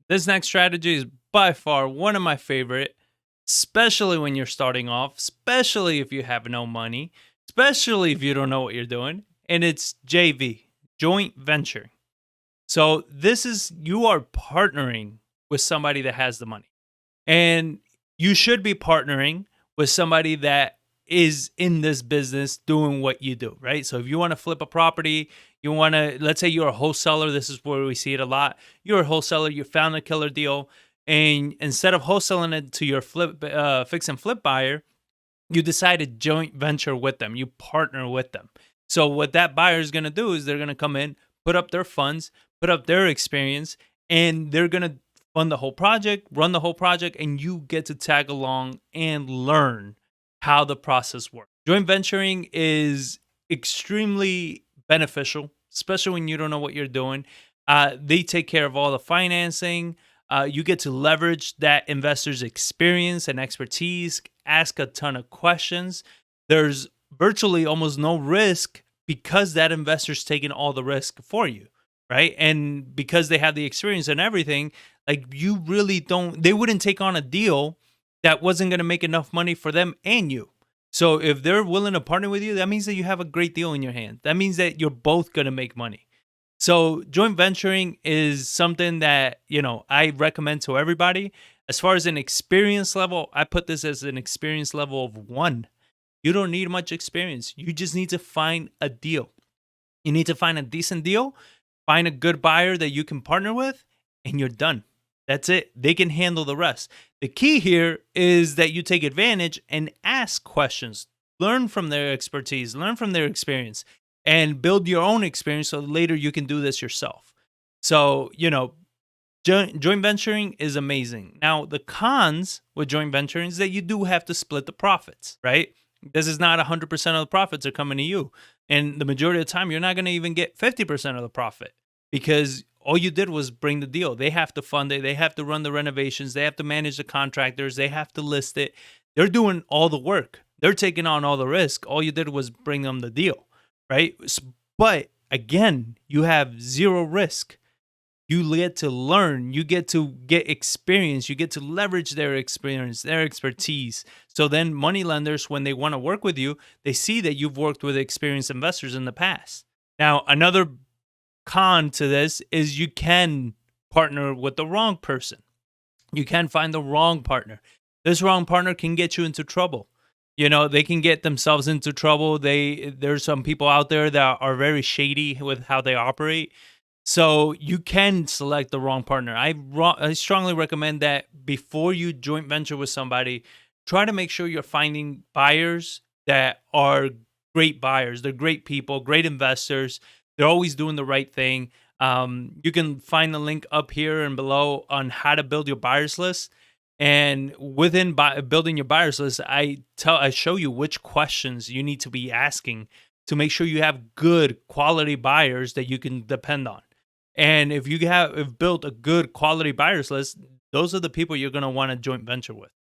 This next strategy is by far one of my favorite, especially when you're starting off, especially if you have no money, especially if you don't know what you're doing. And it's JV, joint venture. So this is you are partnering with somebody that has the money. And you should be partnering with somebody that is in this business doing what you do, right? So if you want to flip a property, you want to, let's say you're a wholesaler, this is where we see it a lot. You're a wholesaler, you found a killer deal, and instead of wholesaling it to your fix and flip buyer, you decide to joint venture with them. You partner with them. So what that buyer is going to do is they're going to come in, put up their funds, put up their experience, and they're going to fund the whole project, run the whole project, and you get to tag along and learn how the process works. Joint venturing is extremely beneficial, especially when you don't know what you're doing. They take care of all the financing. You get to leverage that investor's experience and expertise, ask a ton of questions. There's virtually almost no risk because that investor's taking all the risk for you, right? And because they have the experience and everything, like you really don't, they wouldn't take on a deal that wasn't going to make enough money for them and you. So if they're willing to partner with you, that means that you have a great deal in your hand. That means that you're both going to make money. So joint venturing is something that, I recommend to everybody. As far as an experience level, I put this as an experience level of 1. You don't need much experience. You just need to find a deal. You need to find a decent deal, find a good buyer that you can partner with, and you're done. That's it. They can handle the rest. The key here is that you take advantage and ask questions, learn from their expertise, learn from their experience, and build your own experience so later you can do this yourself. So, joint venturing is amazing. Now, the cons with joint venturing is that you do have to split the profits, right? This is not 100% of the profits are coming to you. And the majority of the time, you're not going to even get 50% of the profit because all you did was bring the deal. They have to fund it. They have to run the renovations. They have to manage the contractors. They have to list it. They're doing all the work. They're taking on all the risk. All you did was bring them the deal, right? But again, you have zero risk. You get to learn, you get to get experience, you get to leverage their experience, their expertise. So then money lenders, when they want to work with you, they see that you've worked with experienced investors in the past. Now, another con to this is you can partner with the wrong person. You can find the wrong partner. This wrong partner can get you into trouble. They can get themselves into trouble. There's some people out there that are very shady with how they operate. So you can select the wrong partner. I strongly recommend that before you joint venture with somebody, try to make sure you're finding buyers that are great buyers. They're great people, great investors. They're always doing the right thing. You can find the link up here and below on how to build your buyers list. And within building your buyers list, I show you which questions you need to be asking to make sure you have good quality buyers that you can depend on. And if you have built a good quality buyers list, those are the people you're going to want to joint venture with.